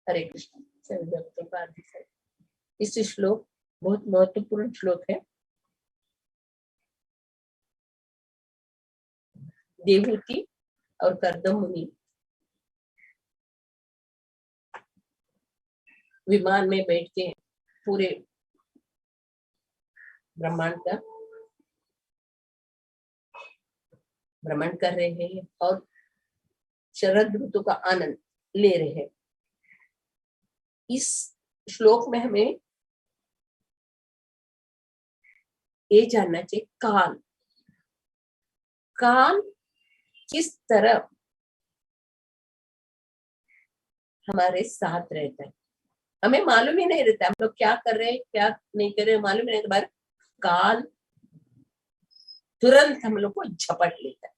हरे कृष्ण। सभी भक्तों का हार्दिक स्वागत। इस श्लोक बहुत महत्वपूर्ण श्लोक है। देवहूति और कर्दम मुनि विमान में बैठ के पूरे ब्रह्मांड का भ्रमण कर रहे हैं और शरद ऋतु का आनंद ले रहे हैं। इस श्लोक में हमें ये जानना चाहिए काल काल किस तरह हमारे साथ रहता है। हमें मालूम ही नहीं रहता हम लोग क्या कर रहे हैं क्या नहीं कर रहे, मालूम ही नहीं। बार काल तुरंत हम लोग को झपट लेता है।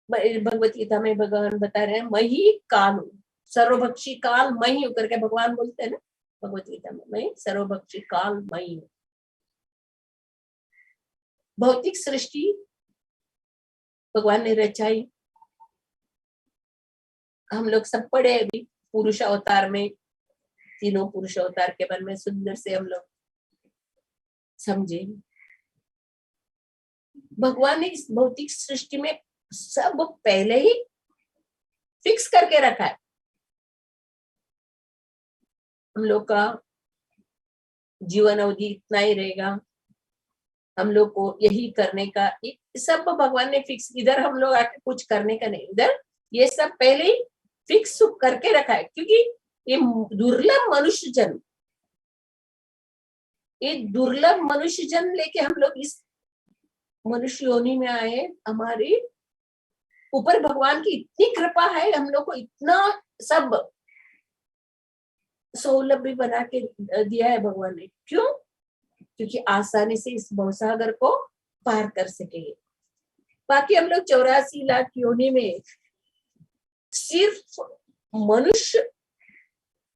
भगवत गीता में भगवान बता रहे हैं मही काल सर्वभक्षी काल मही करके भगवान बोलते हैं ना भगवत गीता में, मैं सर्वभक्षी काल मही हूं। भौतिक सृष्टि भगवान ने रचाई, हम लोग सब पढ़े अभी पुरुष अवतार में, तीनों पुरुष अवतार के बारे में सुंदर से हम लोग समझे। भगवान ने इस भौतिक सृष्टि में सब पहले ही फिक्स करके रखा है। हम लोग का जीवन अवधि इतना ही रहेगा, हम लोग को यही करने का सब भगवान ने फिक्स। इधर हम लोग आके कुछ करने का नहीं, इधर ये सब पहले ही फिक्स करके रखा है। क्योंकि ये दुर्लभ मनुष्य जन्म, ये दुर्लभ मनुष्य जन्म लेके हम लोग इस मनुष्य योनि में आए। हमारी ऊपर भगवान की इतनी कृपा है, हम लोग को इतना सब सौलभ भी बना के दिया है भगवान ने। क्यों? क्योंकि आसानी से इस भवसागर को पार कर सके। बाकी हम लोग 84 लाख योनि में सिर्फ मनुष्य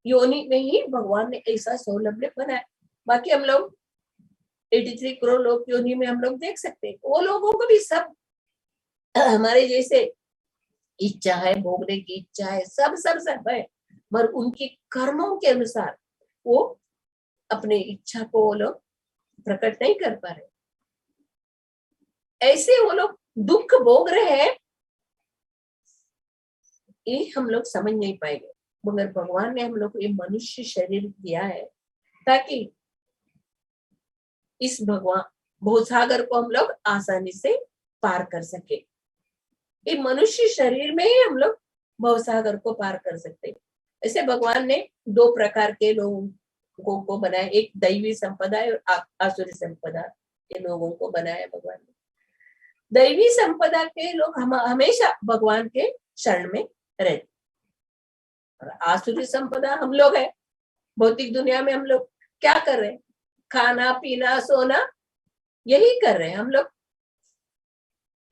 योनि में ही भगवान ने ऐसा सौलभ्य बनाया। बाकी हम लोग 83 करोड़ लोग योनि में हम लोग देख सकते हैं, वो लोगों को भी सब हमारे जैसे इच्छा है, भोगने की इच्छा है, सब सब सब है, पर उनके कर्मों के अनुसार वो अपने इच्छा को वो लोग प्रकट नहीं कर पा रहे। ऐसे वो लोग दुख भोग रहे हैं, ये हम लोग समझ नहीं पाएंगे। मगर भगवान ने हम लोग को ये मनुष्य शरीर दिया है ताकि इस भगवान भवसागर को हम लोग आसानी से पार कर सके। ये मनुष्य शरीर में ही हम लोग भवसागर को पार कर सकते हैं। ऐसे भगवान ने 2 प्रकार के लोगों को बनाया, एक दैवी संपदा और आसुरी संपदा के लोगों को बनाया भगवान ने। दैवी संपदा के लोग हमेशा भगवान के शरण में रहते, और आसुरी संपदा हम लोग है। भौतिक दुनिया में हम लोग क्या कर रहे हैं? खाना पीना सोना यही कर रहे हैं हम लोग।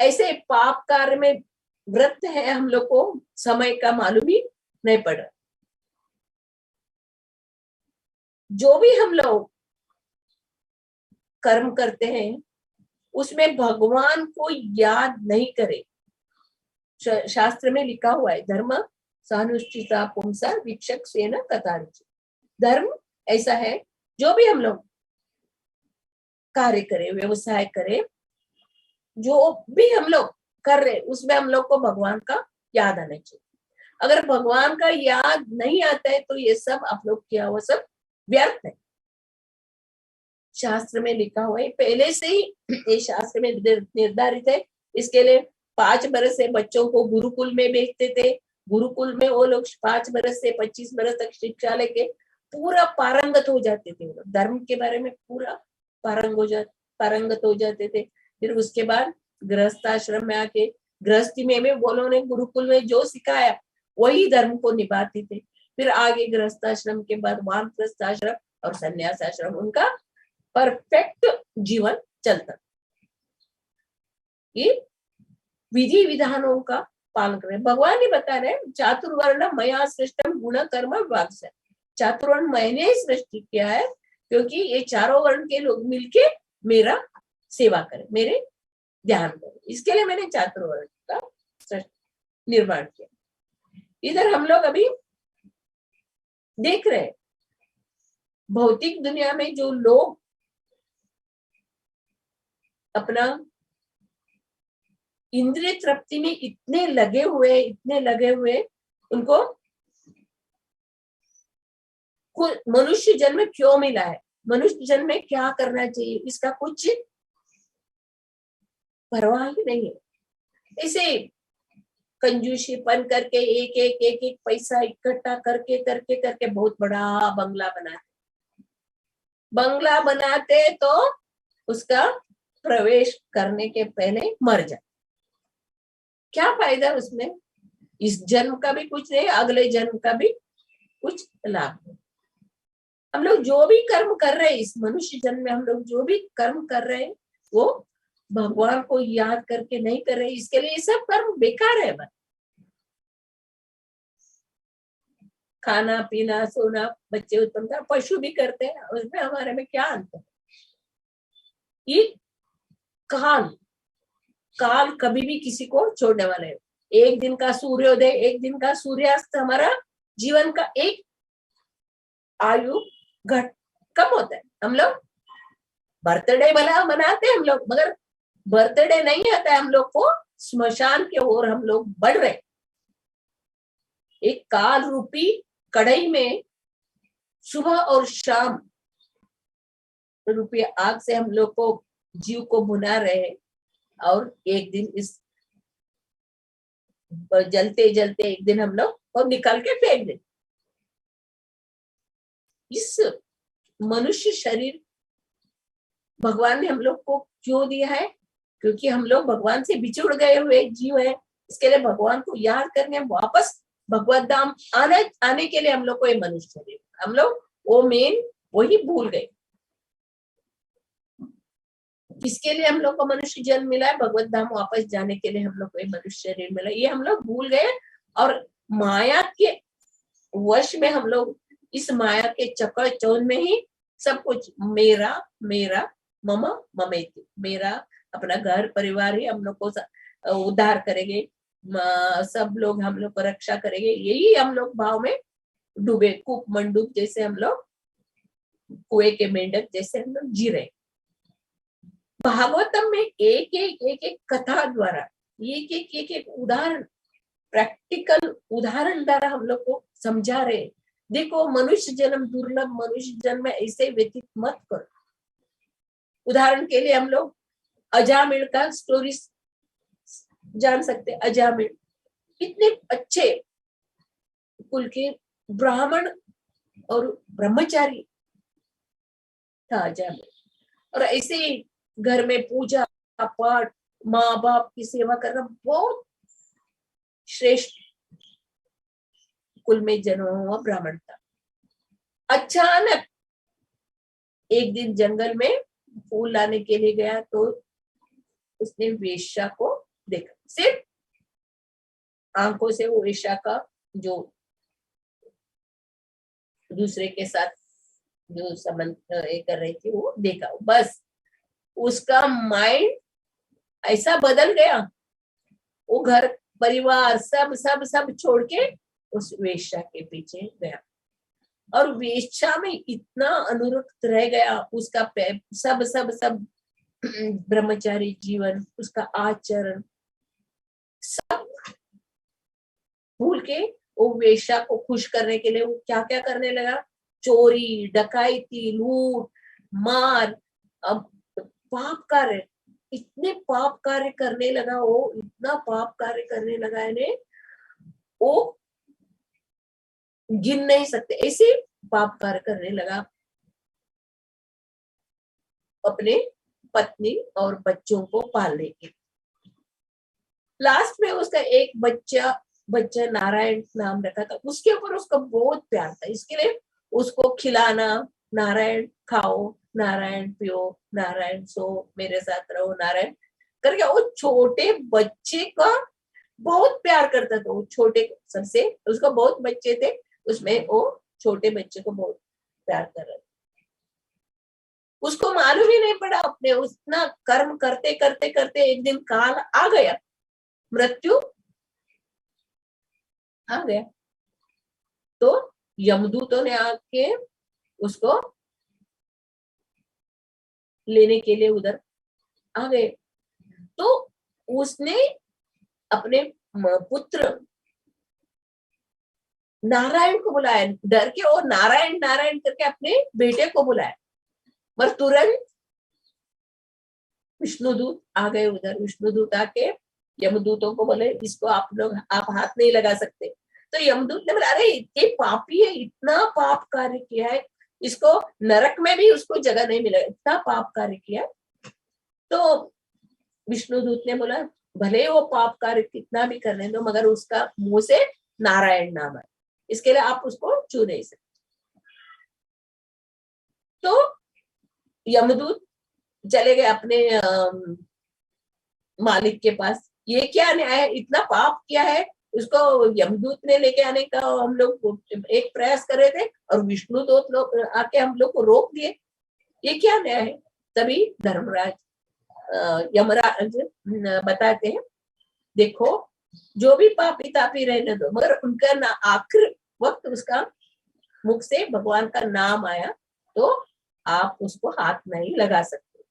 ऐसे पाप कार्य में व्रत है, हम लोग को समय का मालूम ही नहीं पड़ रहा। जो भी हम लोग कर्म करते हैं उसमें भगवान को याद नहीं करे। शास्त्र में लिखा हुआ है धर्म सानुष्ठिता पुंसा वीक्षक सेना कतारिच। धर्म ऐसा है, जो भी हम लोग कार्य करें, व्यवसाय करें, जो भी हम लोग कर रहे उसमें हम लोग को भगवान का याद आना चाहिए। अगर भगवान का याद नहीं आता है तो ये सब आप लोग किया हुआ सब व्यर्थ है। शास्त्र में लिखा हुआ है पहले से ही, ये शास्त्र में निर्धारित है। इसके लिए 5 बरस से बच्चों को गुरुकुल में भेजते थे। गुरुकुल में वो लोग 5 बरस से 25 बरस तक शिक्षा लेके पूरा पारंगत हो जाते थे। धर्म के बारे में पूरा पारंगत हो जाते थे। फिर उसके बाद गृहस्थाश्रम में आके गृहस्थी में वो लोगों ने गुरुकुल में जो सिखाया वही धर्म को निभाते थे। फिर आगे गृहस्थाश्रम के बाद वानप्रस्थाश्रम और संन्यासाश्रम, उनका परफेक्ट जीवन चलता। ये विधि विधानों का पालन करें। भगवान ही बता रहे चातुर्वर्ण मया सृष्टम गुण कर्म विभाग से। चातुर्वर्ण मैंने ही सृष्टि किया है क्योंकि ये चारों वर्ण के लोग मिलके मेरा सेवा करें, मेरे ध्यान करें। इसके लिए मैंने चातुर्वर्ण का सृष्टि। निर्माण किया। इधर हम लोग अभी देख रहे हैं भौतिक दुनिया में जो लोग अपना इंद्रिय तृप्ति में इतने लगे हुए उनको मनुष्य जन्म क्यों मिला है, मनुष्य जन्म में क्या करना चाहिए, इसका कुछ परवाह ही नहीं है। इसे कंजूसीपन करके एक पैसा इकट्ठा करके करके करके बहुत बड़ा बंगला बनाते तो उसका प्रवेश करने के पहले मर जाए, क्या फायदा उसमें, इस जन्म का भी कुछ नहीं, अगले जन्म का भी कुछ लाभ नहीं। हम लोग जो भी कर्म कर रहे हैं इस मनुष्य जन्म में, हम लोग जो भी कर्म कर रहे हैं वो भगवान को याद करके नहीं कर रहे, इसके लिए ये सब कर्म बेकार है। बस खाना पीना सोना बच्चे उत्पन्न कर, पशु भी करते हैं, उसमें हमारे में क्या अंतर। ये काल कभी भी किसी को छोड़ने वाले है। एक दिन का सूर्योदय, एक दिन का सूर्यास्त, हमारा जीवन का एक आयु घट कम होता है। हम लोग बर्थडे मनाते हैं हम लोग, मगर बर्थडे नहीं आता है हम लोग को, स्मशान के ओर हम लोग बढ़ रहे। एक काल रूपी कढ़ाई में सुबह और शाम रूपी आग से हम लोग को जीव को भुना रहे, और एक दिन इस जलते जलते एक दिन हम लोग को निकाल के फेंक दे। इस मनुष्य शरीर भगवान ने हम लोग को क्यों दिया है, क्योंकि हम लोग भगवान से बिछुड़ गए हुए जीव है। इसके लिए भगवान को याद करने, वापस भगवत धाम आने के लिए हम लोग को ये मनुष्य शरीर, हम लोग वो मेन वही भूल गए। किसके लिए हम लोग को मनुष्य जन्म मिला है, भगवत धाम वापस जाने के लिए हम लोग को ये मनुष्य शरीर मिला, ये हम लोग भूल गए। और माया के वश में हम लोग इस माया के चक्कर में ही सब कुछ मेरा मेरा मम ममेति, मेरा अपना घर परिवार ही हम लोग को उद्धार करेंगे, सब लोग हम लोग को रक्षा करेंगे, यही हम लोग भाव में डूबे, कूप मंडूक जैसे हम लोग कुएं के मेंढक जैसे हम लोग जी रहे। भागवतम में एक कथा द्वारा एक उदाहरण, प्रैक्टिकल उदाहरण द्वारा हम लोग को समझा रहे। देखो मनुष्य जन्म दुर्लभ, मनुष्य जन्म ऐसे व्यतीत मत करो। उदाहरण के लिए हम लोग अजामिल का स्टोरी जान सकते। अजामिल कितने अच्छे कुल के ब्राह्मण और ब्रह्मचारी था अजामिल, और ऐसे घर में पूजा पाठ, माँ बाप की सेवा करना, बहुत श्रेष्ठ कुल में जन्म हुआ ब्राह्मण था। अचानक एक दिन जंगल में फूल लाने के लिए गया तो उसने वेश्या को देखा, सिर्फ आंखों से वो वेश्या का जो दूसरे के साथ जो संबंध कर रही थी वो देखा, बस उसका माइंड ऐसा बदल गया, वो घर परिवार सब सब सब छोड़ के उस वेश्या के पीछे गया, और वेश्या में इतना अनुरक्त रह गया, उसका सब सब सब ब्रह्मचारी जीवन, उसका आचरण सब भूल के वो वेश्या को खुश करने के लिए वो क्या क्या करने लगा, चोरी डकैती लूट मार, अब पाप कार्य, इतने पाप कार्य करने लगा, वो इतना पाप कार्य करने लगा इन्हें, वो गिन नहीं सकते, ऐसे पाप कार्य करने लगा अपने पत्नी और बच्चों को पालने के। लास्ट में उसका एक बच्चा नारायण नाम रखा था, उसके ऊपर उसका बहुत प्यार था, इसके लिए उसको खिलाना, नारायण खाओ, नारायण पियो, नारायण सो, मेरे साथ रहो, नारायण करके वो छोटे बच्चे का बहुत प्यार करता था। वो छोटे सबसे उसको बहुत बच्चे थे, उसमें वो छोटे बच्चे को बहुत प्यार कर रहा था। उसको मालूम ही नहीं पड़ा, अपने उतना कर्म करते करते करते एक दिन काल आ गया, मृत्यु आ गया। तो यमदूतों ने आके उसको लेने के लिए उधर आ गए। तो उसने अपने पुत्र नारायण को बुलाया, डर के, और नारायण नारायण करके अपने बेटे को बुलाया। पर तुरंत विष्णुदूत आ गए उधर। विष्णुदूत आके यमदूतों को बोले, इसको आप लोग, आप हाथ नहीं लगा सकते। तो यमदूत ने बोला, अरे ये पापी है, इतना पाप कार्य किया है, इसको नरक में भी उसको जगह नहीं मिलेगा, इतना पाप कार्य किया। तो विष्णुदूत ने बोला, भले वो पाप कार्य कितना भी करने दो, मगर उसका मुंह से नारायण नाम है, इसके लिए आप उसको छू नहीं सकते। तो यमदूत चले गए अपने मालिक के पास। ये क्या न्याय है, इतना पाप किया है, उसको यमदूत ने लेके आने का हम लोग एक प्रयास कर रहे थे, और विष्णुदूत लोग आके हम लोग को रोक दिए, ये क्या न्याय है। तभी धर्मराज यमराज बताते हैं, देखो जो भी पापी तापी रहने दो, मगर उनका ना आखिर वक्त उसका मुख से भगवान का नाम आया तो आप उसको हाथ नहीं लगा सकते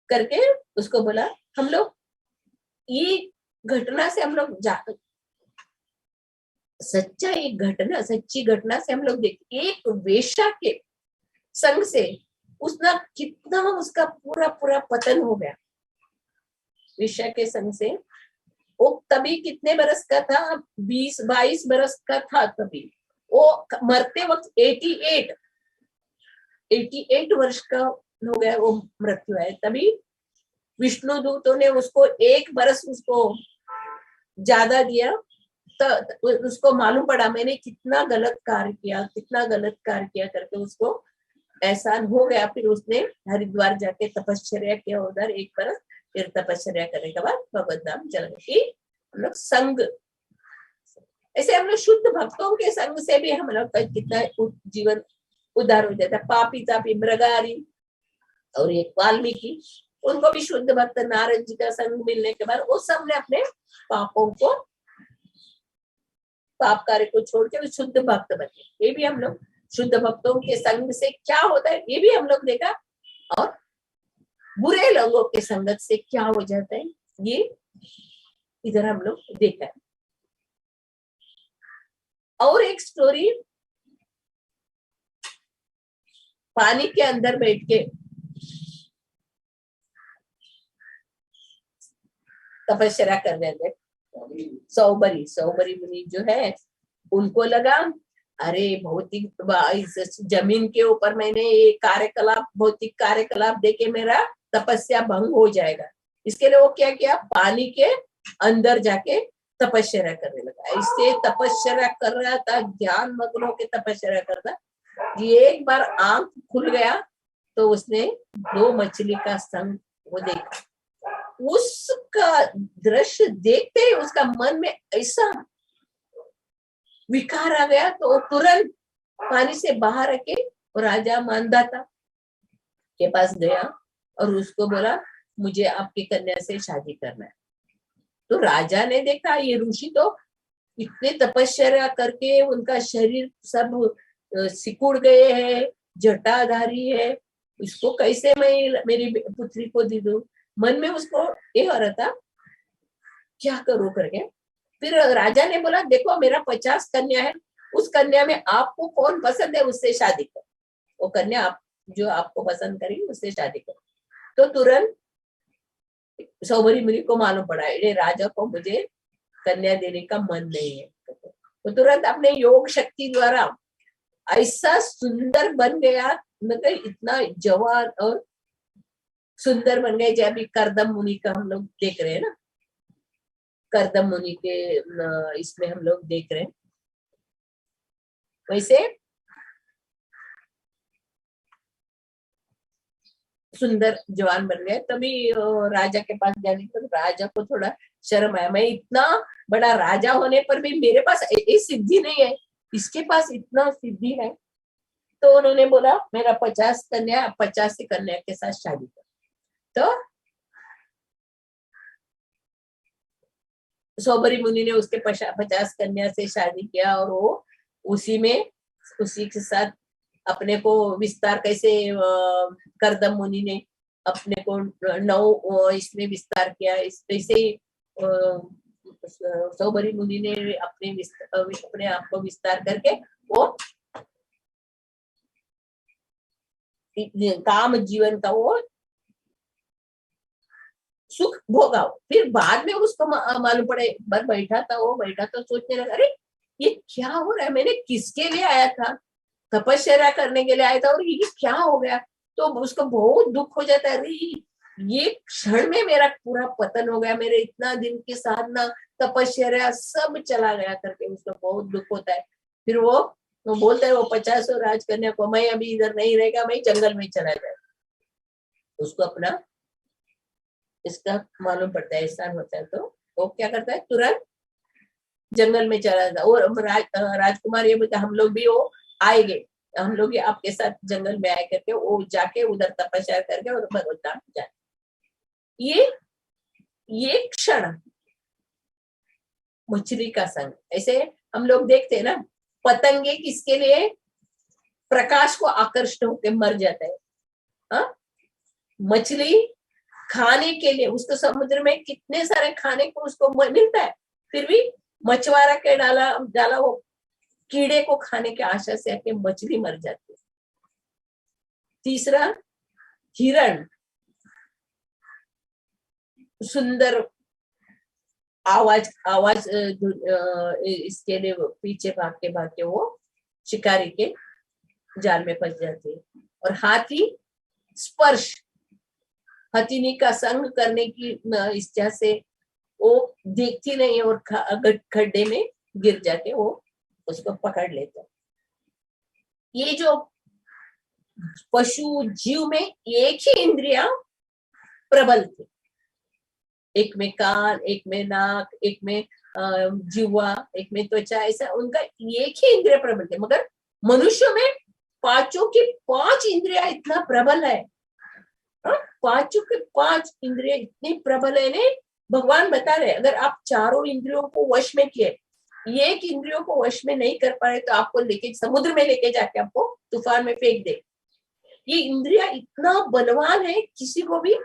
करके उसको बोला। हम लोग ये घटना से हम लोग सच्चा एक घटना, सच्ची घटना से हम लोग देखते, एक वेश्या के संग से उसना कितना उसका पूरा पूरा पतन हो गया। वेश्या के संग से वो तभी कितने बरस का था, 20-22 बरस का था तभी। वो मरते वक्त 88 वर्ष का हो गया, वो मृत्यु है। तभी विष्णु दूतों ने उसको 1 बरस उसको ज्यादा दिया। तो उसको मालूम पड़ा मैंने कितना गलत कार्य किया, कितना गलत कार्य किया करके उसको एहसान हो गया। फिर उसने हरिद्वार जाके तपस्या किया उधर 1 बरस। फिर तपस्या करने के बाद भगवत धाम चल गए। हम लोग संग, ऐसे हम लोग शुद्ध भक्तों के संग से भी हम लोग का कितना जीवन उद्धार हो जाता है। पापी तापी मृगारी और एक वाल्मीकि, उनको भी शुद्ध भक्त नारद जी का संग मिलने के बाद वो सब ने अपने पापों को, पाप कार्य को छोड़ के शुद्ध भक्त बने। ये भी हम लोग शुद्ध भक्तों के संग से क्या होता है ये भी हम लोग देखा, और बुरे लोगों के संगत से क्या हो जाता है ये इधर हम लोग देखा है। और एक स्टोरी, पानी के अंदर बैठ के तपस्या कर रहे थे सौबरी मुनि जो है, उनको लगा अरे भौतिक जमीन के ऊपर मैंने ये कार्यकलाप, भौतिक कार्यकलाप देके मेरा तपस्या भंग हो जाएगा। इसके लिए वो क्या किया, पानी के अंदर जाके तपस्या करने लगा। इससे तपस्या कर रहा था, ध्यान मग्न होकर तपस्या करता। एक बार आंख खुल गया तो उसने 2 मछली का संग वो देखा। उसका दृश्य देखते ही उसका मन में ऐसा विकार आ गया, तो तुरंत पानी से बाहर आके राजा मानदाता के पास गया और उसको बोला, मुझे आपकी कन्या से शादी करना है। तो राजा ने देखा ये ऋषि तो इतने तपस्या करके उनका शरीर सब सिकुड़ गए हैं, जटाधारी है, इसको कैसे मैं मेरी पुत्री को दे दूं। मन में उसको ये हो रहा था क्या करूं करके। फिर राजा ने बोला, देखो मेरा 50 कन्या है, उस कन्या में आपको कौन पसंद है उससे शादी करो। वो कन्या आप जो आपको पसंद करेगी उससे शादी करो। तो तुरंत सौबरी मुनि को मालूम पड़ा ये राजा को मुझे कन्या देने का मन नहीं है। तो तुरंत अपने योग शक्ति द्वारा ऐसा सुंदर बन गया, मतलब इतना जवान और सुंदर बन गए। जब भी करदम मुनि का हम लोग देख रहे हैं ना, करदम मुनि के इसमें हम लोग देख रहे हैं, वैसे सुंदर जवान बन गए। तभी राजा के पास जाने पर राजा को थोड़ा शर्म आया, मैं इतना बड़ा राजा होने पर भी मेरे पास ये सिद्धि नहीं है, इसके पास इतना सिद्धि है। तो उन्होंने बोला मेरा 50 कन्या, 85 कन्या के साथ शादी कर। तो सौबरी मुनि ने उसके 50 कन्या से शादी किया और वो उसी के साथ अपने को विस्तार कैसे करदम मुनि ने अपने को 9 इसमें विस्तार किया, इस वैसे सौबरी मुनि ने अपने आप को विस्तार करके वो काम जीवन का वो सुख भोगा। फिर बाद में उसको मालूम पड़े, बार बैठा तो सोचने लगा, अरे ये क्या हो रहा है, मैंने किसके लिए आया था, तपस्या करने के लिए आया था और ये क्या हो गया। तो उसको बहुत दुख हो जाता है, अरे ये क्षण में मेरा पूरा पतन हो गया, मेरे इतना दिन की साधना तपस्या सब चला गया करके उसको बहुत दुख होता है। फिर वो बोलता है वो 50 राजकन्या को, मैं अभी इधर नहीं रहेगा, मैं जंगल में चला जाए। उसको अपना इसका मालूम पड़ता है, ऐसा होता है तो वो क्या करता है, तुरंत जंगल में चला जाता। और राजकुमार ये बोलता हम लोग भी वो आएंगे, हम लोग ये आपके साथ जंगल में आए करके वो जाके उधर तपस्या करके और भगवत धाम जाए। ये क्षण मछली का संग, ऐसे हम लोग देखते हैं ना, पतंगे किसके लिए, प्रकाश को आकर्षित होकर मर जाता है। हाँ, मछली खाने के लिए, उसको समुद्र में कितने सारे खाने को उसको मिलता है, फिर भी मछुआरा के डाला वो कीड़े को खाने के आशा से आके मछली मर जाती है। तीसरा, हिरण, सुंदर आवाज इसके लिए पीछे भाग के वो शिकारी के जाल में फंस जाते हैं। और हाथी, स्पर्श, हथिनी का संग करने की इच्छा से वो देखती नहीं और खड्डे में गिर जाके वो उसको पकड़ लेता। ये जो पशु जीव में एक ही इंद्रिया प्रबल थी, एक में कान, एक में नाक, एक में जीवा, एक में त्वचा, ऐसा उनका एक ही इंद्रिय प्रबल थे। मगर मनुष्य में पांचों की 5 इंद्रिया इतना प्रबल है, पांचों के 5 इंद्रिय इतनी प्रबल है ने भगवान बता रहे, अगर आप चारों इंद्रियों को वश में किए, एक इंद्रियों को वश में नहीं कर पा रहे तो आपको लेके समुद्र में लेके जाके आपको तूफान में फेंक दे। ये इंद्रिया इतना बलवान है, किसी को भी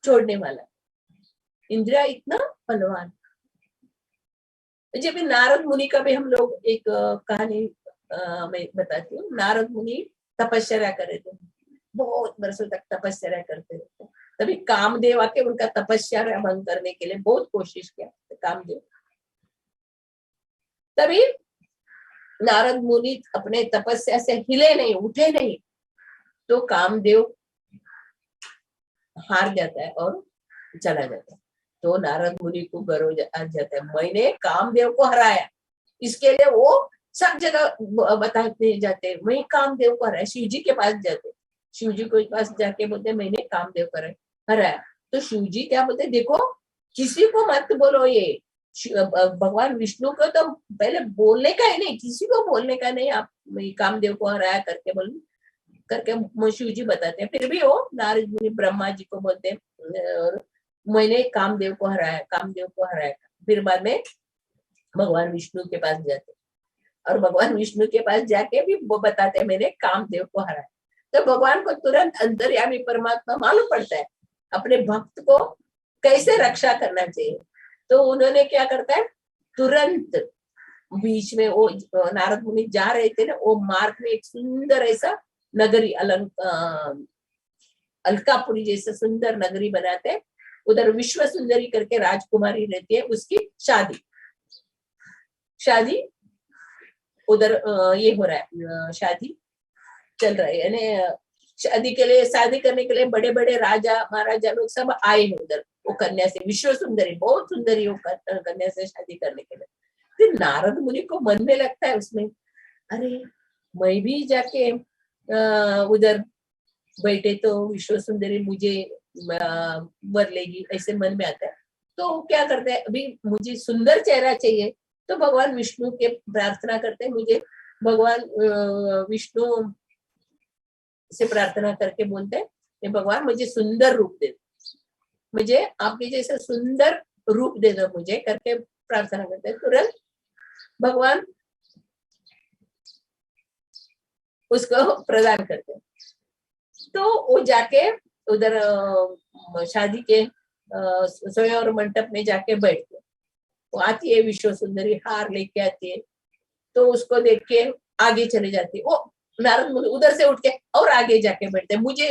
छोड़ने वाला, इंद्रिया इतना बलवान। जब नारद मुनि का भी हम लोग एक कहानी मैं बताती हूँ। नारद मुनि तपस्या कर रहे थे, बहुत वर्षों तक तपस्या करते रहते, तभी कामदेव आके उनका तपस्या भंग करने के लिए बहुत कोशिश किया कामदेव। तभी नारद मुनि अपने तपस्या से हिले नहीं, उठे नहीं, तो कामदेव हार जाता है और चला जाता है। तो नारद मुनि को गर्व आ जाता है, मैंने कामदेव को हराया। इसके लिए वो सब जगह बताते जाते, मैं कामदेव को हराया। शिव जी के पास जाते, शिव जी के पास जाके बोलते मैंने कामदेव को हराया। तो शिव जी क्या बोलते, देखो किसी को मत बोलो, ये भगवान विष्णु को तो पहले बोलने का ही नहीं, किसी को बोलने का नहीं, आप कामदेव को हराया करके बोल करके शिव जी बताते हैं। फिर भी वो नारद मुनि ब्रह्मा जी को बोलते और मैंने कामदेव को हराया, कामदेव को हराया। फिर बाद में भगवान विष्णु के पास जाते और भगवान विष्णु के पास जाके भी वो बताते मैंने कामदेव को हराया। तो भगवान को तुरंत अंतर्यामी परमात्मा मालूम पड़ता है अपने भक्त को कैसे रक्षा करना चाहिए। तो उन्होंने क्या करता है, तुरंत बीच में वो नारद मुनि जा रहे थे ना, वो मार्ग में एक सुंदर ऐसा नगरी अलकापुरी जैसा सुंदर नगरी बनाते हैं। उधर विश्व सुंदरी करके राजकुमारी रहती है, उसकी शादी उधर ये हो रहा है, शादी चल रहा है, यानी शादी करने के लिए बड़े बड़े राजा महाराजा लोग सब आए हैं उधर वो कन्या से, विश्व सुंदरी बहुत सुंदरी वो कन्या से शादी करने के लिए। फिर नारद मुनि को मन में लगता है उसमें, अरे मैं भी जाके उधर बैठे तो विश्व सुंदरी मुझे वर लेगी, ऐसे मन में आता है। तो क्या करते हैं, अभी मुझे सुंदर चेहरा चाहिए, तो भगवान विष्णु के प्रार्थना करते हैं, मुझे भगवान विष्णु से प्रार्थना करके बोलते हैं भगवान मुझे सुंदर रूप दे, मुझे आपके जैसे सुंदर रूप दे दो मुझे करके प्रार्थना करते हैं, तुरंत भगवान उसको प्रदान करते हैं। तो वो जाके उधर शादी के स्वयंवर मंडप में जाके बैठते, वो आती है विश्व सुंदरी, हार लेके आती है, तो उसको देख के आगे चले जाती है। वो नारद मुनि उधर से उठ के और आगे जाके बैठते, मुझे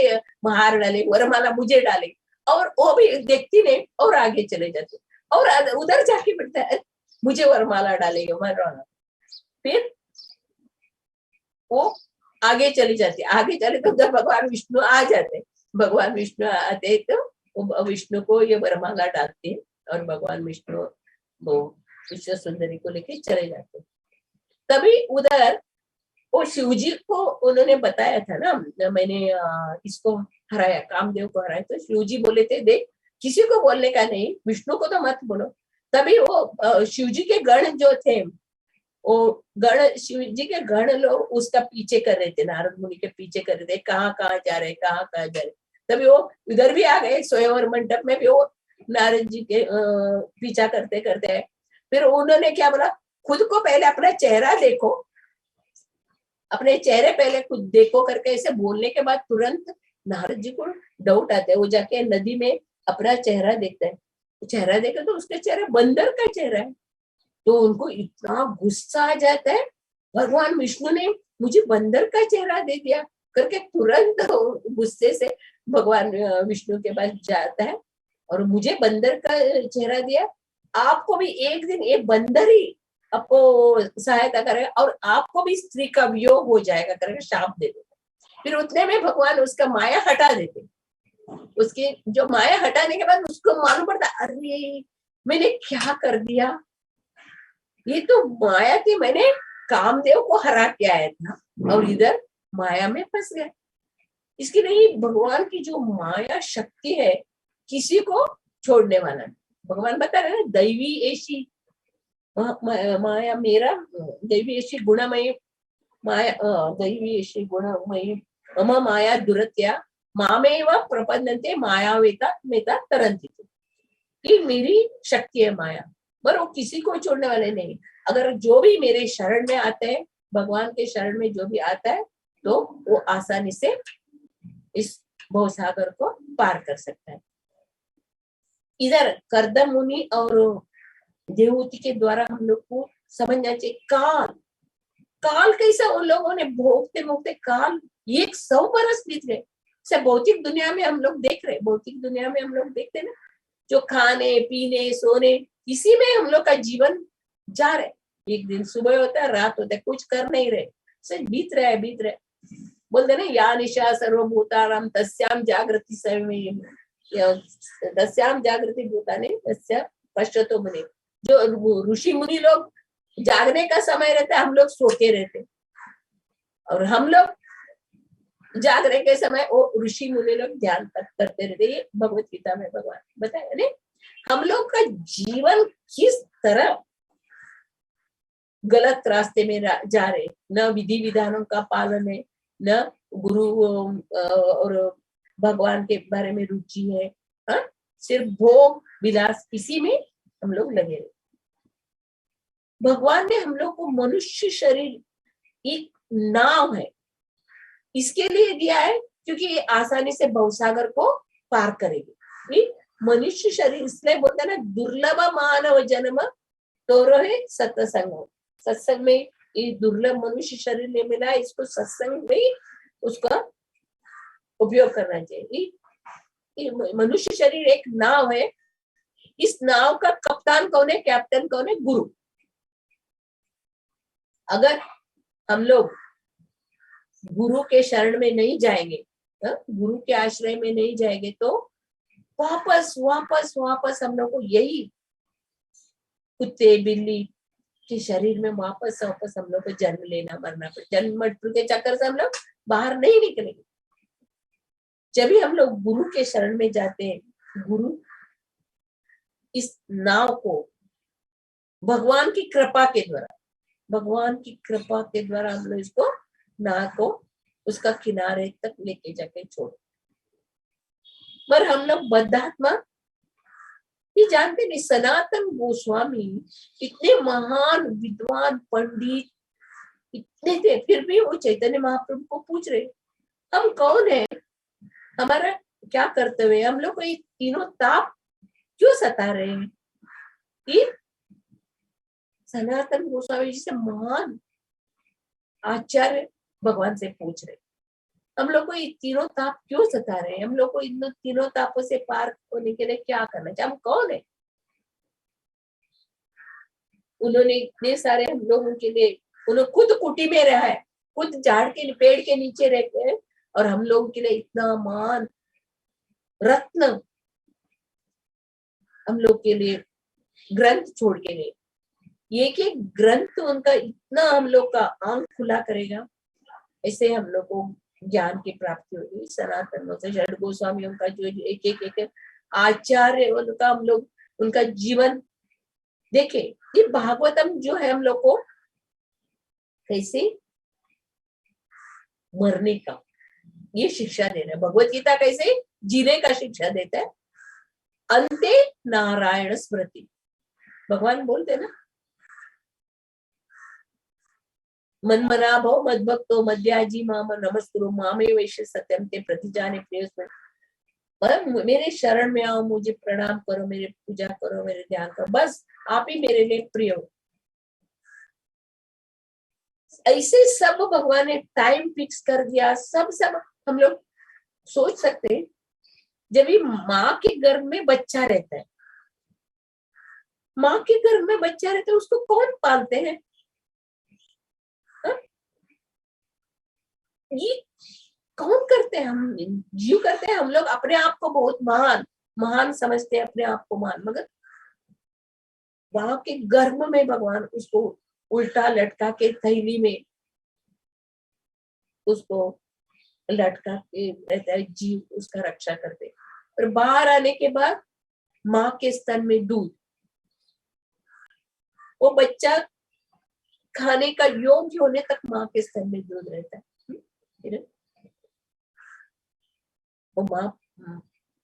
हार डाले, वरमाला मुझे डाले, और वो भी देखती नहीं और आगे चले जाते, और उधर जाके बैठते है, मुझे वरमाला डालेगा वरमाला। फिर वो आगे चली जाती, आगे चले तो जब भगवान विष्णु आ जाते, भगवान विष्णु आते तो विष्णु को ये वरमाला डालते हैं, और भगवान विष्णु वो विश्व सुंदरी को लेके चले जाते। तभी उधर वो शिव जी को उन्होंने बताया था ना, मैंने इसको हराया, कामदेव को हराया, तो शिव जी बोले थे देख किसी को बोलने का नहीं, विष्णु को तो मत बोलो। तभी वो शिव जी के गण जो थे, वो गण शिव जी के गण लोग उसका पीछे कर रहे थे, नारद मुनि के पीछे कर रहे थे, कहाँ कहाँ जा रहे, कहाँ कहाँ जा रहे। तभी वो इधर भी आ गए, स्वयंवर मंडप में भी वो नारद जी के पीछा करते करते। फिर उन्होंने क्या बोला, खुद को पहले अपना चेहरा देखो, अपने चेहरे पहले खुद देखो करके ऐसे बोलने के बाद तुरंत नारद जी को डाउट आता है, वो जाके नदी में अपना चेहरा देखता है, चेहरा देखा तो उसके चेहरा बंदर का चेहरा है, तो उनको इतना गुस्सा आ जाता है, भगवान विष्णु ने मुझे बंदर का चेहरा दे दिया करके तुरंत गुस्से से भगवान विष्णु के पास जाता है, और मुझे बंदर का चेहरा दिया, आपको भी एक दिन ये बंदर ही आपको सहायता करेगा, और आपको भी स्त्री का वियोग हो जाएगा करके शाप दे देते। फिर उतने में भगवान उसका माया हटा देते, उसकी जो माया हटाने के बाद उसको मालूम पड़ता, अरे मैंने क्या कर दिया, ये तो माया थी, मैंने कामदेव को हरा के आया था और इधर माया में फंस गया। इसके लिए भगवान की जो माया शक्ति है किसी को छोड़ने वाला नहीं। भगवान बता रहे हैं दैवी ऐसी माया मेरा, दैवी ऐसी गुणमयी माया, दैवी ऐसी गुणमयी मम माया दुरत्या मामेव प्रपन्नते मायावेता मेता तरंती, कि मेरी शक्ति है माया, पर वो किसी को छोड़ने वाले नहीं। अगर जो भी मेरे शरण में आते हैं, भगवान के शरण में जो भी आता है, तो वो आसानी से इस भवसागर को पार कर सकता है। इधर कर्दम मुनि और देवहूति के द्वारा हम लोग को समझना चाहिए काल, काल कैसा उन लोगों ने भोगते भोगते काल 100 बरस बीत गए। भौतिक दुनिया में हम लोग देख रहे, भौतिक दुनिया में हम लोग देखते ना, जो खाने पीने सोने इसी में हम लोग का जीवन जा रहे, एक दिन सुबह होता है रात होता है, कुछ कर नहीं रहे, सिर्फ बीत रहा है बीत रहा है। बोलते ना या निशा सर्वभूतानां तस्याम जागृति सर्वमेव, तस्याम जागृति भूतानि तस्य पश्यतो मुनि। जो ऋषि मुनि लोग जागने का समय रहता है, हम लोग सोते रहते, और हम लोग जागने के समय वो ऋषि मुनि लोग ध्यान करते रहते। ये भगवत गीता में भगवान बताया नहीं, हम लोग का जीवन किस तरह गलत रास्ते में जा रहे, न विधि विधानों का पालन है, न गुरु और भगवान के बारे में रुचि है, हा? सिर्फ भोग विलास इसी में हम लोग लगे रहे। भगवान ने हम लोग को मनुष्य शरीर एक नाव है इसके लिए दिया है, क्योंकि ये आसानी से भवसागर को पार करेगी। मनुष्य शरीर इसलिए बोलते ना दुर्लभ मानव जन्म तो रहे सत्संग, सत्संग में ये दुर्लभ मनुष्य शरीर ने मिला, इसको सत्संग में उसका उपयोग करना चाहिए। मनुष्य शरीर एक नाव है, इस नाव का कप्तान कौन है, कैप्टन कौन है, गुरु। अगर हम लोग गुरु के शरण में नहीं जाएंगे, गुरु के आश्रय में नहीं जाएंगे, तो वापस वापस वापस हम लोग को यही कुत्ते बिल्ली के शरीर में वापस वापस हम लोग को जन्म लेना मरना पड़े, जन्म मृत्यु के चक्कर से हम लोग बाहर नहीं निकलेंगे। जब भी हम लोग गुरु के शरण में जाते हैं, गुरु इस नाव को भगवान की कृपा के द्वारा, भगवान की कृपा के द्वारा हम लोग इसको नाव को उसका किनारे तक लेके जाके छोड़। पर हम लोग बद्धात्मा ये जानते नहीं, सनातन गोस्वामी इतने महान विद्वान पंडित इतने थे, फिर भी वो चैतन्य महाप्रभु को पूछ रहे हम कौन है, हमारा क्या कर्तव्य है, हम लोग को ये तीनों ताप क्यों सता रहे हैं। ये सनातन गोस्वामी जी से महान आचार्य भगवान से पूछ रहे हम लोग को ये तीनों ताप क्यों सता रहे हैं, हम लोग को इन तीनों तापों से पार होने के लिए क्या करना चाहिए, हम कौन है। उन्होंने इतने सारे हम लोगों के लिए, उन्होंने खुद कुटी में रहा है, खुद झाड़ के पेड़ के नीचे रहते हैं, और हम लोगों के लिए इतना मान रत्न हम लोग के लिए ग्रंथ छोड़ के गए। ये कि ग्रंथ उनका इतना हम लोग का आंख खुला करेगा, ऐसे हम लोग को ज्ञान की प्राप्ति होगी। सनातन से षड गोस्वामियों का जो एक एक आचार्य उनका हम लोग उनका जीवन देखे। ये भागवतम जो है हम लोग को कैसे मरने का ये शिक्षा दे रहा है, भगवत गीता कैसे जीने का शिक्षा देता है। अंते नारायण स्मृति, भगवान बोलते ना मन मना भव मद भक्तो मध्याजी माम नमस्कुरु मामे वैश्य सत्यम ते प्रतिजाने प्रिय, मेरे शरण में आओ, मुझे प्रणाम करो, मेरे पूजा करो, मेरे ध्यान करो, बस आप ही मेरे लिए प्रिय हो। ऐसे सब भगवान ने टाइम फिक्स कर दिया। सब हम लोग सोच सकते हैं, जब ये माँ के गर्भ में बच्चा रहता है, माँ के गर्भ में बच्चा रहता है, उसको कौन पालते हैं? ये कौन करते हैं? हम जीव करते हैं। हम लोग अपने आप को बहुत महान समझते हैं, अपने आप को महान, मगर वहां के गर्भ में भगवान उसको उल्टा लटका के थैली में उसको लटका के रहता है, जीव उसका रक्षा करते। और बाहर आने के बाद माँ के स्तन में दूध, वो बच्चा खाने का योग्य होने तक माँ के स्तन में दूध रहता है। वो माँ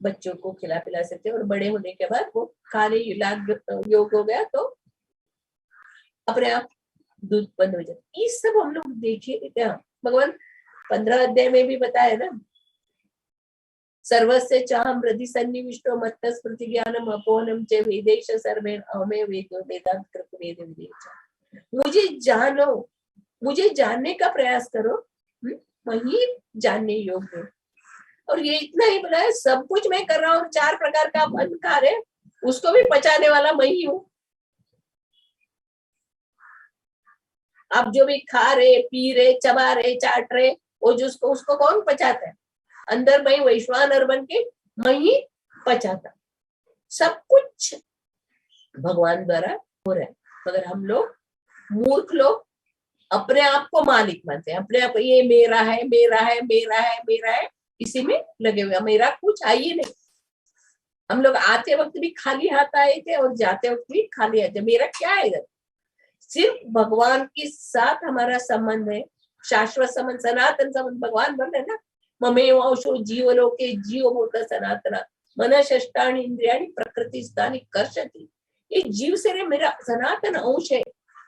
बच्चों को खिला पिला सकते, और बड़े होने के बाद वो खाने योग्य हो गया तो अपने आप दूध बंद हो जाता। ये सब हम लोग देखिए क्या भगवान 15 अध्याय में भी बताया ना, सर्वस्य चाहम हृदि सन्निविष्टो मत्त स्मृति ज्ञानम अपोहनम च वेदेश सर्वेण अहमे वेदो वेदांत कृत वेद विदेश। मुझे जानो, मुझे जानने का प्रयास करो, वही जानने योग्य। और ये इतना ही बोला है, सब कुछ मैं कर रहा हूँ, 4 प्रकार का अन्न खा रहे, उसको भी पचाने वाला मैं ही हूँ। आप जो भी खा रहे, पी रहे, चबा रहे, चाट रहे, वो जो उसको कौन पचाता है? अंदर मैं वैश्वानर बन के मैं ही पचाता। सब कुछ भगवान द्वारा हो रहा है, मगर हम लोग मूर्ख लोग अपने आप को मालिक मानते हैं, अपने आप ये मेरा है, मेरा है, मेरा है, मेरा है, इसी में लगे हुए। मेरा कुछ आइए नहीं। हम लोग आते वक्त भी खाली हाथ आए थे और जाते वक्त भी खाली आते। मेरा क्या है इधर? सिर्फ भगवान के साथ हमारा संबंध है, शाश्वत संबंध, सनातन संबंध। भगवान बोल रहे ना, ममेव अंशो जीवलोके जीवभूत सनातना मन षष्ठानि इंद्रियाणि प्रकृति स्थानि कर्षति। ये जीव से मेरा सनातन अंश है।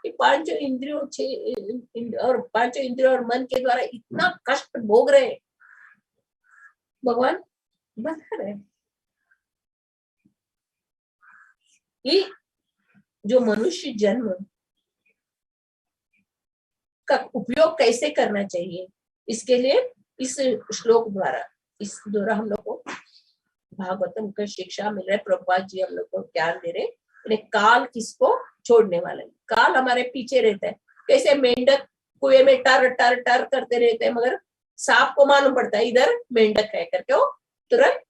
ये 5 इंद्रियों और 5 इंद्रियों और मन के द्वारा इतना कष्ट भोग रहे, भगवान बता रहे। ये जो मनुष्य जन्म का उपयोग कैसे करना चाहिए, इसके लिए इस श्लोक द्वारा, इस द्वारा हम लोग को भागवतम का शिक्षा मिल रहा है। प्रभुपाद जी हम लोग को ज्ञान दे रहे। काल किसको छोड़ने वाला है? काल हमारे पीछे रहता है। कैसे मेंढक कुएं में टर टर टर करते रहते हैं, मगर सांप को मालूम पड़ता है इधर मेंढक है करके, वो तुरंत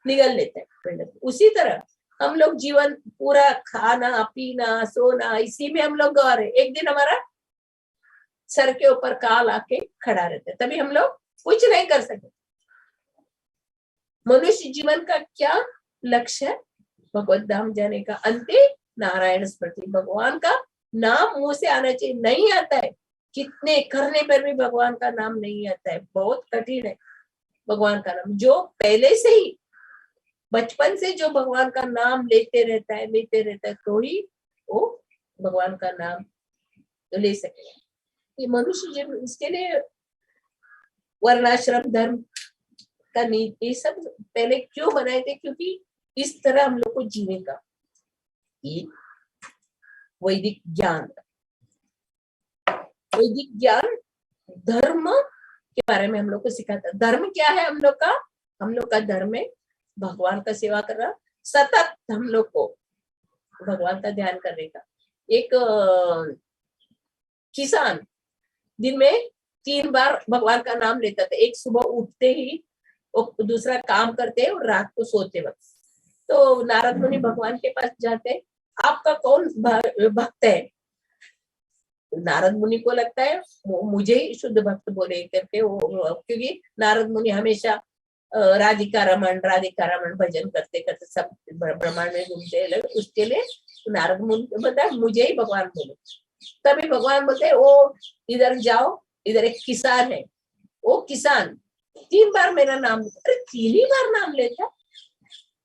निगल लेते हैं मेंढक। उसी तरह हम लोग जीवन पूरा खाना पीना सोना इसी में हम लोग गवा रहे। एक दिन हमारा सर के ऊपर काल आके खड़ा रहता है, तभी हम लोग कुछ नहीं कर सकते। मनुष्य जीवन का क्या लक्ष्य है? भगवत धाम जाने का, अंते नारायण स्मृति। भगवान का नाम मुंह से आना चाहिए। नहीं आता है, कितने करने पर भी भगवान का नाम नहीं आता है। बहुत कठिन है भगवान का नाम। जो पहले से ही बचपन से जो भगवान का नाम लेते रहता है तो ही वो भगवान का नाम तो ले सकेगा। ये मनुष्य जीवन, इसके लिए वर्णाश्रम धर्म का नीति ये सब पहले क्यों बनाए थे, क्योंकि इस तरह हम लोग को जीने का ये वैदिक ज्ञान धर्म के बारे में हम लोग को सिखाता। धर्म क्या है हम लोग का धर्म है भगवान का सेवा करना, सतत हम लोग को भगवान का ध्यान करने का। एक किसान दिन में 3 बार भगवान का नाम लेता था, एक सुबह उठते ही, दूसरा काम करते और रात को सोते वक्त। तो नारद मुनि भगवान के पास जाते, आपका कौन भक्त है? नारद मुनि को लगता है मुझे ही शुद्ध भक्त बोले करके क्योंकि नारद मुनि हमेशा राधिका रमन भजन करते करते सब ब्रह्मांड में घूमते लगे, उसके लिए नारद मुनि को बताया मुझे ही भगवान बोले। तभी भगवान बोलते वो इधर जाओ, इधर एक किसान है, वो किसान 3 बार मेरा नाम, अरे 3 ही बार नाम लेता,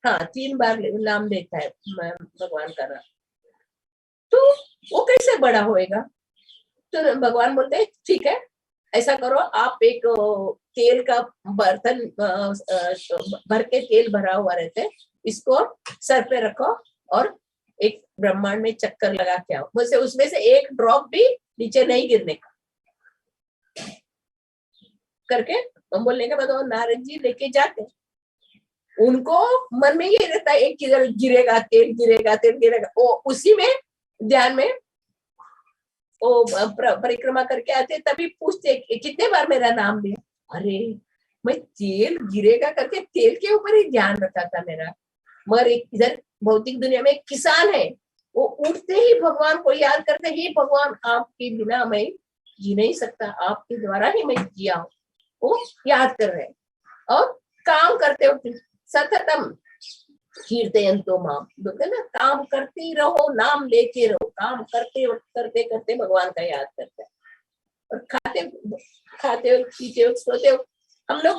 हाँ 3 बार नाम लेता है भगवान का नाम, तो वो कैसे बड़ा होएगा? तो भगवान बोलते हैं ठीक है, ऐसा करो, आप एक तेल का बर्तन भर के तेल भरा हुआ रहता है, इसको सर पे रखो और एक ब्रह्मांड में चक्कर लगा के आओ, मुझसे उसमें से एक ड्रॉप भी नीचे नहीं गिरने का करके हम बोलने के बाद नारद जी लेके जाते। उनको मन में ये रहता है एक किधर गिरेगा तेल गिरेगा, वो उसी में ध्यान में वो परिक्रमा करके आते, तभी पूछते कितने बार मेरा नाम लिया? अरे मैं तेल गिरेगा करके तेल के ऊपर ही ध्यान रखा था मेरा, मगर इधर भौतिक दुनिया में एक किसान है, वो उठते ही भगवान को याद करते ही, भगवान आपके बिना मैं जी नहीं सकता, आपके द्वारा ही मैं जिया हूँ, वो याद कर रहे हैं। और काम करते हो सततम कीर्तयन्तो माम, बोलते ना काम करते ही रहो, नाम लेते रहो, काम करते वक्त करते करते भगवान का याद करते हैं। और खाते पीते वक्त सोते वक्त हम लोग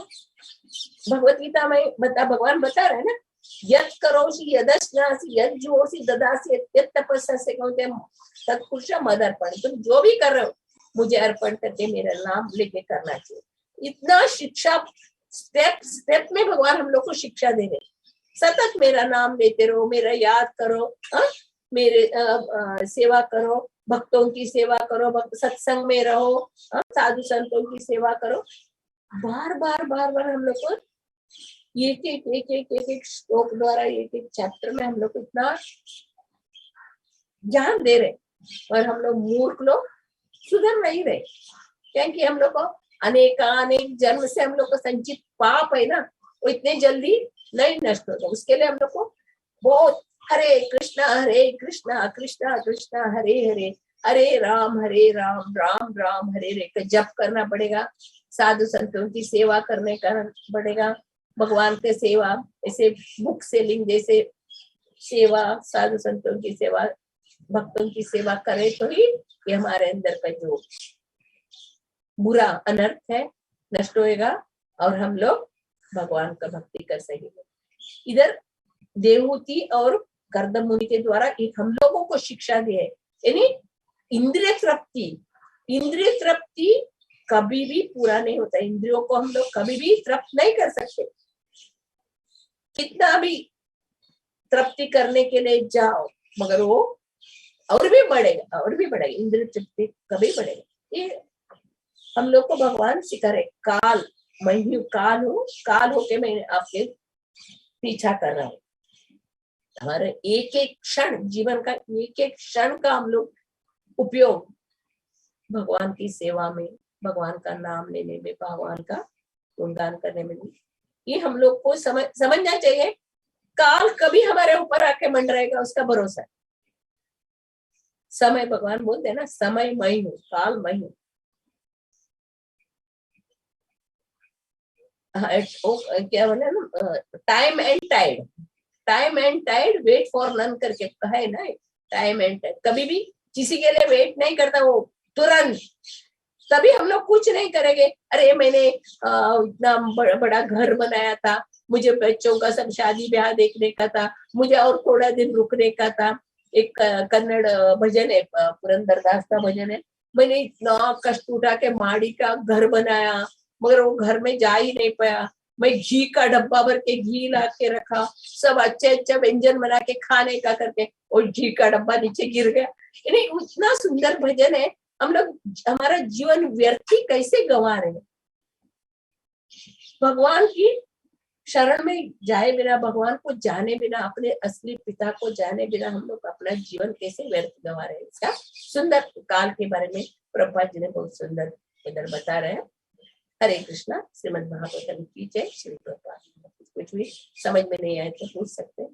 भगवत गीता में भगवान बता रहे हैं ना, यत् करोषि यदश्नासि यत् जुहोषि ददासि यत् तपस्या कहते तत्पुरुषम मदर्पण, तुम जो भी कर रहे हो मुझे अर्पण करके मेरा नाम लेके करना चाहिए। इतना शिक्षा स्टेप में भगवान हम लोग को शिक्षा दे रहे, सतत मेरा नाम लेते रहो, मेरा याद करो, मेरे सेवा करो, भक्तों की सेवा करो, सत्संग में रहो, साधु संतों की सेवा करो। बार बार हम लोग को एक श्लोक द्वारा एक चैप्टर में हम लोग को इतना ज्ञान दे रहे, और हम लोग मूर्ख लोग सुधर नहीं रहे, क्योंकि हम लोग को अनेक जन्म से हम लोग को संचित पाप है ना, वो इतने जल्दी नहीं नष्ट होता। उसके लिए हम लोग को बहुत हरे कृष्णा कृष्णा कृष्णा हरे हरे, हरे राम राम राम हरे हरे का जप करना पड़ेगा, साधु संतों की सेवा करने का पड़ेगा, भगवान के सेवा ऐसे बुक सेलिंग जैसे सेवा, साधु संतों की सेवा, भक्तों की सेवा करे तो ही ये हमारे अंदर का जो बुरा अनर्थ है नष्ट होएगा और हम लोग भगवान का भक्ति कर सकेंगे। इधर देवहूति और कर्दम मुनि के द्वारा एक हम लोगों को शिक्षा दी है, यानी इंद्रिय तृप्ति कभी भी पूरा नहीं होता, इंद्रियों को हम लोग कभी भी तृप्त नहीं कर सकते, कितना भी तृप्ति करने के लिए जाओ मगर वो और भी बढ़ेगा, इंद्रिय तृप्ति कभी बढ़ेगा। ये हम लोग को भगवान सिखा रहे, काल होके मैं आपके पीछा कर रहा हूँ, हमारे एक क्षण जीवन का एक क्षण का हम लोग उपयोग भगवान की सेवा में, भगवान का नाम लेने में, भगवान का गुणगान करने में, ये हम लोग को समझना चाहिए। काल कभी हमारे ऊपर आके मंडराएगा उसका भरोसा है। समय भगवान बोलते हैं ना, समय मैं हूँ, काल मैं हूँ। क्या बोले ना, time and tide wait for none करके है ना, टाइम एंड टाइड कभी भी किसी के लिए वेट नहीं करता, वो तुरंत। तभी हम लोग कुछ नहीं करेंगे, अरे मैंने इतना बड़ा घर बनाया था, मुझे बच्चों का सब शादी ब्याह देखने का था, मुझे और थोड़ा दिन रुकने का था। एक कन्नड़ भजन है, पुरंदरदास का भजन है, मैंने इतना कष्ट उठा के माड़ी का घर बनाया, मगर वो घर में जा ही नहीं पाया। मैं घी का डब्बा भर के घी ला के रखा, सब अच्छे अच्छे व्यंजन बना के खाने का करके, और घी का डब्बा नीचे गिर गया। यानी उतना सुंदर भजन है। हम लोग हमारा जीवन व्यर्थ ही कैसे गंवा रहे हैं। भगवान की शरण में जाए बिना, भगवान को जाने बिना, अपने असली पिता को जाने बिना हम लोग अपना जीवन कैसे व्यर्थ गंवा रहे हैं। इसका सुंदर काल के बारे में प्रभुपाद जी ने बहुत सुंदर इधर बता रहे हैं। हरे कृष्णा। श्रीमद् भागवतम की जय। श्री प्रभुपाद। कुछ भी समझ में नहीं आए तो पूछ सकते हैं।